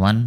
1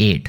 8۔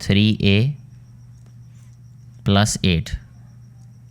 3a + 8،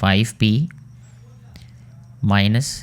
5p - 5،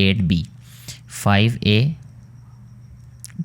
8b، 5a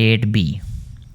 8b،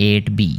8b،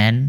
n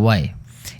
y،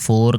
4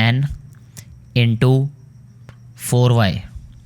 n × 4y،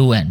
2n،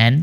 n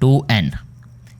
2n۔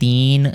3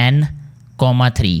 n,3.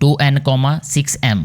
2n,6m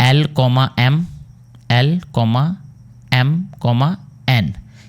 l,m l,m,n.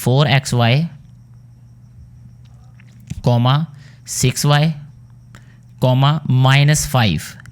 4xy, 6y, -5.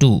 2.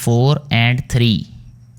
4 and 3.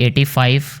85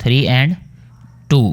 3 and 2,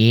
A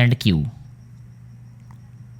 and Q,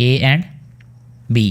A and B,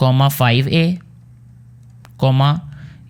5A,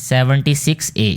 76A.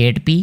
8P,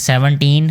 17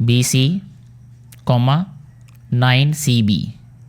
BC, 9 CB,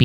p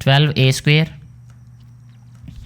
12a²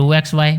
2xy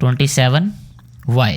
27y.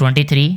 23,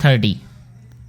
30,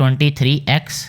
23x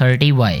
30y.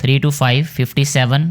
3 to 5 57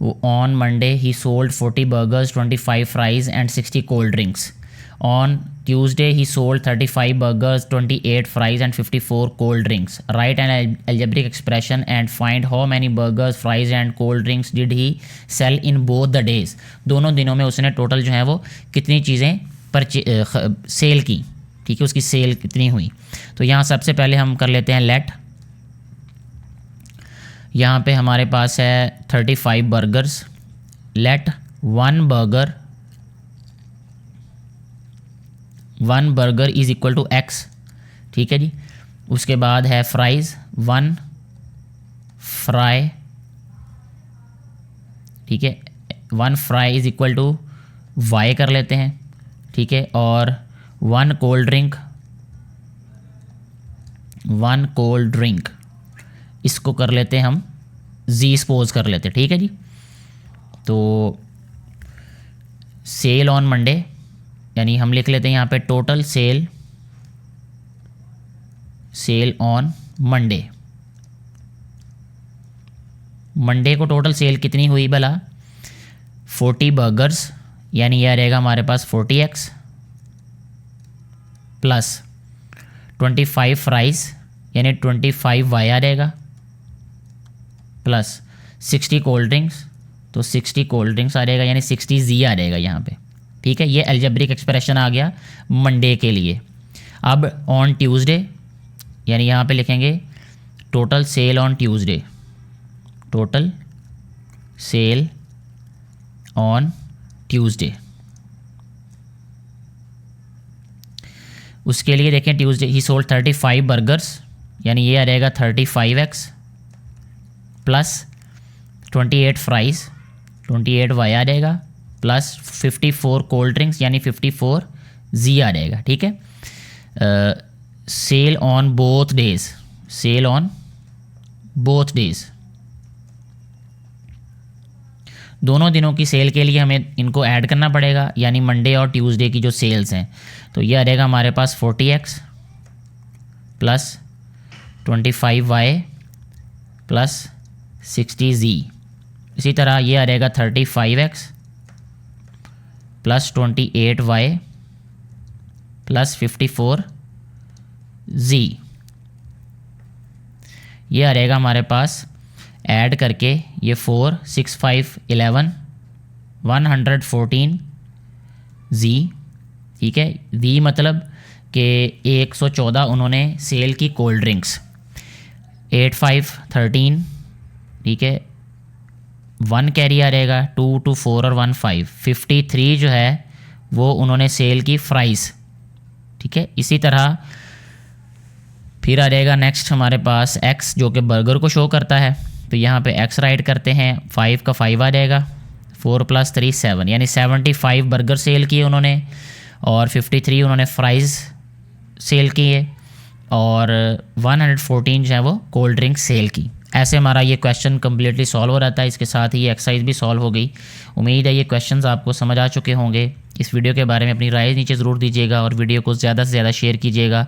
On Monday he sold 40 burgers, 25 fries and 60 cold drinks. On Tuesday he sold 35 burgers, 28 fries and 54 cold drinks. Write an algebraic expression and find how many burgers, fries and cold drinks did he sell in both the days. दोनों दिनों में उसने total जो है वो कितनी चीज़ें cell की, ठीक है, उसकी सेल कितनी हुई. तो यहाँ सबसे पहले हम कर लेते हैं लेट. यहाँ पे हमारे पास है 35 burgers. Let one burger is equal to X, ठीक है जी. उसके बाद है फ्राइज़, 1 फ्राई, ठीक है, 1 fry is equal to Y कर लेते हैं, ठीक है. और 1 कोल्ड ड्रिंक इसको कर लेते हैं हम जी सपोज कर लेते हैं, ठीक है जी. तो सेल ऑन मंडे, यानी हम लिख लेते हैं यहाँ पे total sale on Monday. Monday को टोटल सेल कितनी हुई भला? 40 बर्गर्स, यानी यह रहेगा हमारे पास 40x प्लस 25 फ्राइज़ यानी 25y आ रहेगा प्लस 60 कोल्ड ड्रिंक्स, तो 60 कोल्ड ड्रिंक्स आ जाएगा यानी 60z आ जाएगा यहाँ पे, ठीक है. ये अलजेब्रिक एक्सप्रेशन आ गया मंडे के लिए. अब ऑन ट्यूसडे, यानी यहाँ पे लिखेंगे total sale on Tuesday, total sale on Tuesday. उसके लिए देखें ट्यूसडे ही सोल्ड 35 बर्गर्स, यानी ये आ जाएगा 35x प्लस 28 फ्राइज़, 28y आ जाएगा प्लस 54 कोल्ड ड्रिंक्स यानी 54z आ जाएगा, ठीक है. सेल ऑन बोथ डेज़, दोनों दिनों की सेल के लिए हमें इनको ऐड करना पड़ेगा, यानी मंडे और ट्यूसडे की जो सेल्स हैं. तो ये आ जाएगा हमारे पास 40x plus 25y plus 60z. इसी तरह ये आ जाएगा 35x plus 28y plus 54z. ये आ रहेगा हमारे पास ऐड करके ये 4 6 5 11 114z, ठीक है. z मतलब कि 114 उन्होंने सेल की कोल्ड ड्रिंक्स, 8 5 13, ठीक है, 1 कैरी आ रहेगा, 2 2 4 और 1 5, 53 जो है वो उन्होंने सेल की फ्राइज़, ठीक है. इसी तरह फिर आ जाएगा नेक्स्ट हमारे पास x जो कि बर्गर को शो करता है, तो यहाँ पे x राइट करते हैं, 5 का 5 आ जाएगा, 4 प्लस 3 7, यानी 75 बर्गर सेल किए उन्होंने और 53 उन्होंने फ्राइज़ सेल किए और 114 जो है वो कोल्ड ड्रिंक सेल की. ऐसे हमारा ये क्वेश्चन कम्प्लीटली सॉल्व हो रहता है. इसके साथ ही ये एक्सरसाइज भी सॉल्व हो गई. उम्मीद है ये क्वेश्चंस आपको समझ आ चुके होंगे. इस वीडियो के बारे में अपनी राय नीचे ज़रूर दीजिएगा और वीडियो को ज़्यादा से ज़्यादा शेयर कीजिएगा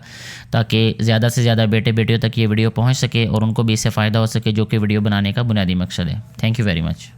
ताकि ज़्यादा से ज़्यादा बेटे बेटियों तक ये वीडियो पहुंच सके और उनको भी इससे फ़ायदा हो सके, जो कि वीडियो बनाने का बुनियादी मकसद है. Thank you very much.